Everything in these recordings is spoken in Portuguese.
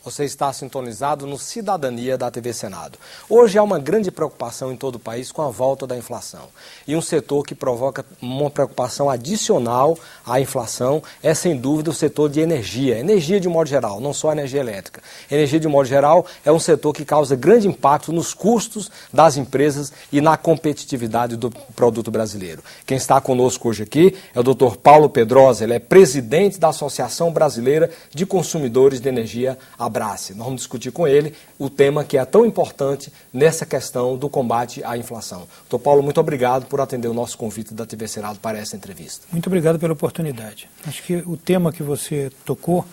Você está sintonizado no Cidadania da TV Senado. Hoje há uma grande preocupação em todo o país com a volta da inflação. E um setor que provoca uma preocupação adicional à inflação é, sem dúvida, o setor de energia. Energia de modo geral, não só a energia elétrica. Energia de modo geral é um setor que causa grande impacto nos custos das empresas e na competitividade do produto brasileiro. Quem está conosco hoje aqui é o Dr. Paulo Pedrosa, ele é presidente da Associação Brasileira de Consumidores de Energia, Abrace. Nós vamos discutir com ele o tema que é tão importante nessa questão do combate à inflação. Dr. Paulo, muito obrigado por atender o nosso convite da TV Senado para essa entrevista. Muito obrigado pela oportunidade. Acho que o tema que você tocou,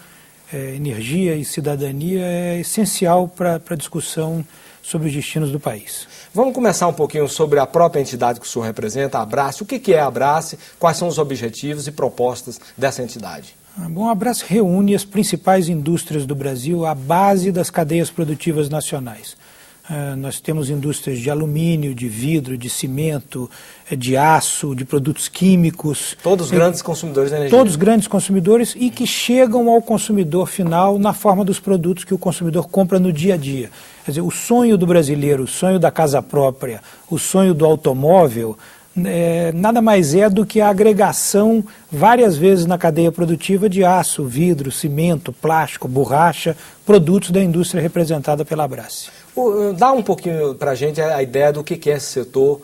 energia e cidadania, é essencial para a discussão sobre os destinos do país. Vamos começar um pouquinho sobre a própria entidade que o senhor representa, a Abrace. O que é a Abrace? Quais são os objetivos e propostas dessa entidade? Bom, a Abrace reúne as principais indústrias do Brasil, a base das cadeias produtivas nacionais. Nós temos indústrias de alumínio, de vidro, de cimento, de aço, de produtos químicos. Todos grandes consumidores de energia. Todos grandes consumidores e que chegam ao consumidor final na forma dos produtos que o consumidor compra no dia a dia. Quer dizer, o sonho do brasileiro, o sonho da casa própria, o sonho do automóvel, nada mais é do que a agregação várias vezes na cadeia produtiva de aço, vidro, cimento, plástico, borracha, produtos da indústria representada pela Abrace. Dá um pouquinho para a gente a ideia do que é esse setor.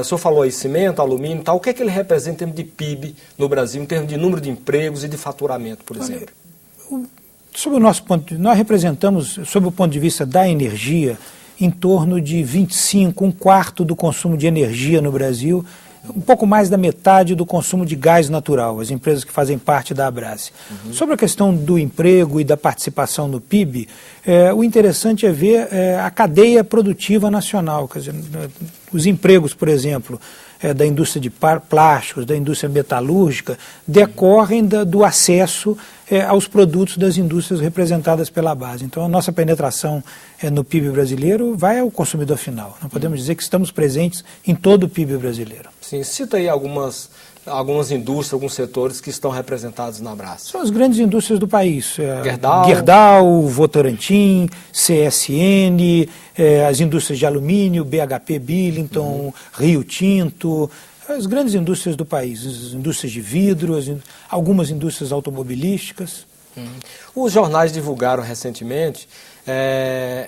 O senhor falou aí cimento, alumínio e tal. O que é que ele representa em termos de PIB no Brasil, em termos de número de empregos e de faturamento, por exemplo? Sob o nosso ponto de vista, nós representamos, sob o ponto de vista da energia, em torno de 25, um quarto do consumo de energia no Brasil, um pouco mais da metade do consumo de gás natural, as empresas que fazem parte da Abrace. Sobre a questão do emprego e da participação no PIB, o interessante é ver a cadeia produtiva nacional, quer dizer, os empregos, por exemplo, da indústria de plásticos, da indústria metalúrgica, decorrem do acesso aos produtos das indústrias representadas pela base. Então, a nossa penetração no PIB brasileiro vai ao consumidor final. Não podemos dizer que estamos presentes em todo o PIB brasileiro. Sim, cita aí algumas indústrias, alguns setores que estão representados na Abrace. São as grandes indústrias do país. Gerdau, Votorantim, CSN, as indústrias de alumínio, BHP Billiton, Rio Tinto, as grandes indústrias do país, as indústrias de vidro, algumas indústrias automobilísticas. Os jornais divulgaram recentemente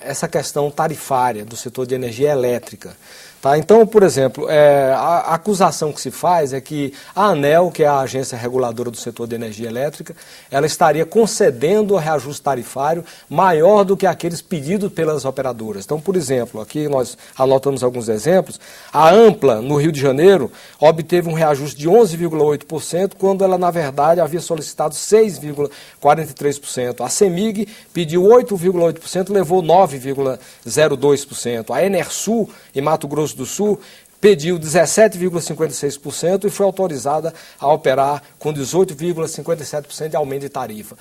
essa questão tarifária do setor de energia elétrica. Tá? Então, por exemplo, a acusação que se faz é que a ANEEL, que é a agência reguladora do setor de energia elétrica, ela estaria concedendo o reajuste tarifário maior do que aqueles pedidos pelas operadoras. Então, por exemplo, aqui nós anotamos alguns exemplos, a Ampla, no Rio de Janeiro, obteve um reajuste de 11,8%, quando ela, na verdade, havia solicitado 6,43%. A CEMIG pediu 8,8%, levou 9,02%. A Enersul, em Mato Grosso do Sul, pediu 17,56% e foi autorizada a operar com 18,57% de aumento de tarifa.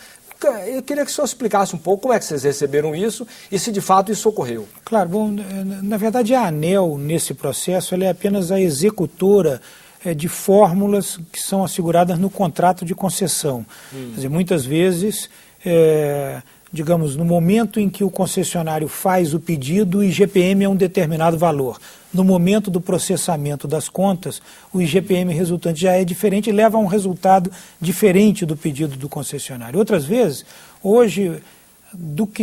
Eu queria que o senhor explicasse um pouco como é que vocês receberam isso e se de fato isso ocorreu. Claro, bom, na verdade a ANEEL, nesse processo, ela é apenas a executora de fórmulas que são asseguradas no contrato de concessão. Quer dizer, muitas vezes, digamos, no momento em que o concessionário faz o pedido, o IGPM é um determinado valor. No momento do processamento das contas, o IGPM resultante já é diferente e leva a um resultado diferente do pedido do concessionário. Outras vezes, hoje, do que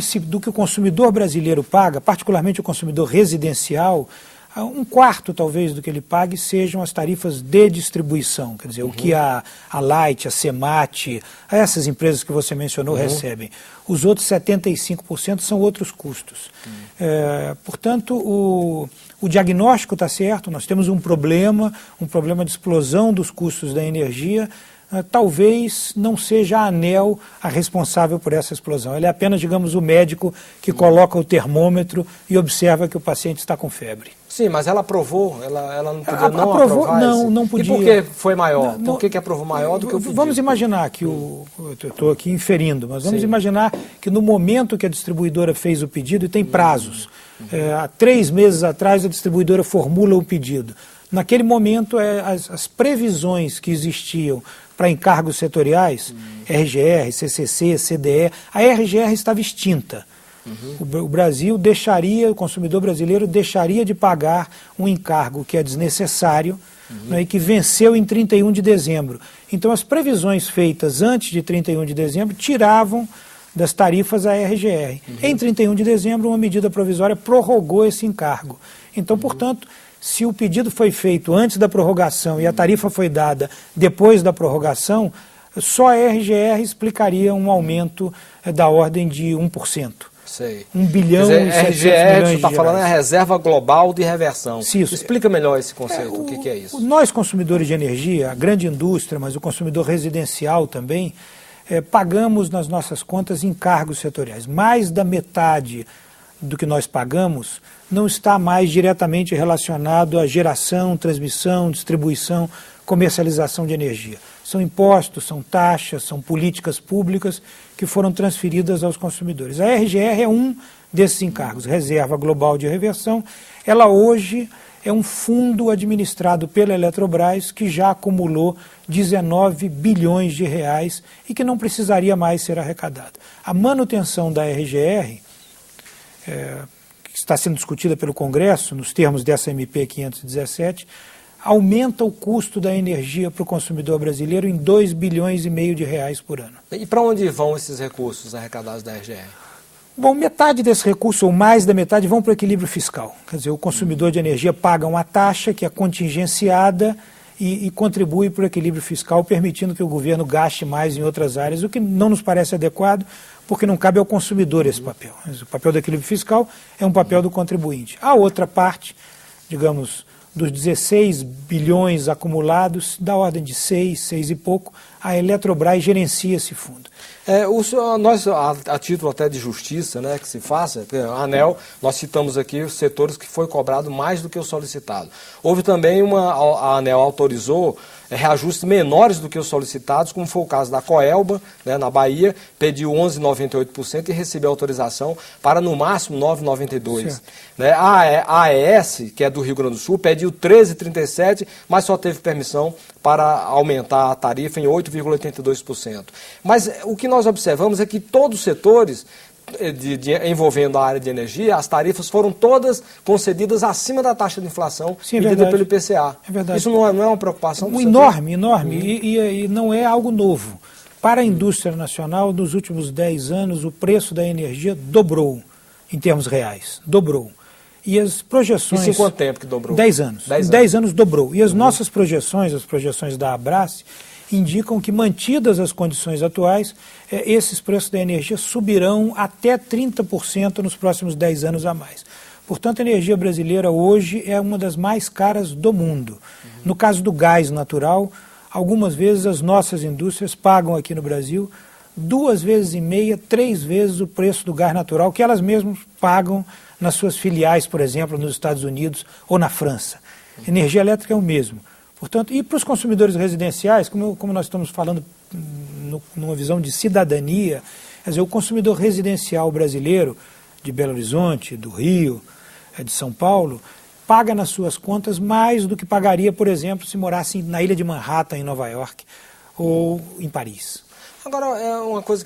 o consumidor brasileiro paga, particularmente o consumidor residencial, um quarto, talvez, do que ele pague sejam as tarifas de distribuição, quer dizer, o que a Light, a Semate, essas empresas que você mencionou recebem. Os outros 75% são outros custos. Portanto, o diagnóstico está certo, nós temos um problema de explosão dos custos da energia. Talvez não seja a ANEEL a responsável por essa explosão. Ela é apenas, digamos, o médico que coloca o termômetro e observa que o paciente está com febre. Sim, mas ela aprovou, ela não podia não aprovar não podia. E por que foi maior? Por que aprovou maior do que o pedido? Vamos imaginar que eu estou aqui inferindo, mas vamos imaginar que no momento que a distribuidora fez o pedido, e tem prazos, há 3 meses atrás a distribuidora formula o pedido. Naquele momento, as previsões que existiam para encargos setoriais, RGR, CCC, CDE, a RGR estava extinta. O Brasil deixaria, o consumidor brasileiro deixaria de pagar um encargo que é desnecessário, né, e que venceu em 31 de dezembro. Então as previsões feitas antes de 31 de dezembro tiravam das tarifas a RGR. Em 31 de dezembro, uma medida provisória prorrogou esse encargo. Então, portanto, se o pedido foi feito antes da prorrogação e a tarifa foi dada depois da prorrogação, só a RGR explicaria um aumento da ordem de 1%. Sei. 1 bilhão e 700 RGR, milhões você está falando é a reserva global de reversão. Isso. Explica melhor esse conceito, o que é isso? Nós, consumidores de energia, a grande indústria, mas o consumidor residencial também, pagamos nas nossas contas encargos setoriais. Mais da metade do que nós pagamos não está mais diretamente relacionado à geração, transmissão, distribuição, comercialização de energia. São impostos, são taxas, são políticas públicas que foram transferidas aos consumidores. A RGR é um desses encargos, Reserva Global de Reversão. Ela hoje é um fundo administrado pela Eletrobras que já acumulou 19 bilhões de reais e que não precisaria mais ser arrecadado. A manutenção da RGR, que está sendo discutida pelo Congresso, nos termos dessa MP 517, aumenta o custo da energia para o consumidor brasileiro em 2 bilhões e meio de reais por ano. E para onde vão esses recursos arrecadados da RGR? Bom, metade desse recurso, ou mais da metade, vão para o equilíbrio fiscal. Quer dizer, o consumidor de energia paga uma taxa que é contingenciada e contribui para o equilíbrio fiscal, permitindo que o governo gaste mais em outras áreas, o que não nos parece adequado, porque não cabe ao consumidor esse papel. O papel do equilíbrio fiscal é um papel do contribuinte. A outra parte, digamos, dos 16 bilhões acumulados, da ordem de 6 e pouco, a Eletrobras gerencia esse fundo. Nós, a título até de justiça, né, que se faça, a ANEEL, nós citamos aqui os setores que foi cobrado mais do que o solicitado. Houve também a ANEEL autorizou reajustes menores do que os solicitados, como foi o caso da Coelba, né, na Bahia, pediu 11,98% e recebeu autorização para no máximo 9,92%. Né, a AES, que é do Rio Grande do Sul, pediu 13,37%, mas só teve permissão para aumentar a tarifa em 8,82%. Mas o que nós observamos é que todos os setores envolvendo a área de energia, as tarifas foram todas concedidas acima da taxa de inflação medida pelo IPCA. É verdade. Isso não é uma preocupação do enorme. E não é algo novo. Para a indústria nacional, nos últimos 10 anos, o preço da energia dobrou, em termos reais. Dobrou. E as projeções... Isso em quanto tempo que dobrou? 10 anos. Em 10 anos dobrou. E as nossas projeções, as projeções da Abrace, indicam que, mantidas as condições atuais, esses preços da energia subirão até 30% nos próximos 10 anos a mais. Portanto, a energia brasileira hoje é uma das mais caras do mundo. No caso do gás natural, algumas vezes as nossas indústrias pagam aqui no Brasil 2,5 vezes, 3 vezes o preço do gás natural que elas mesmas pagam nas suas filiais, por exemplo, nos Estados Unidos ou na França. A energia elétrica é o mesmo. Portanto, e para os consumidores residenciais, como nós estamos falando numa visão de cidadania, quer dizer, o consumidor residencial brasileiro de Belo Horizonte, do Rio, de São Paulo, paga nas suas contas mais do que pagaria, por exemplo, se morasse na ilha de Manhattan, em Nova York, ou em Paris. Agora, é uma coisa que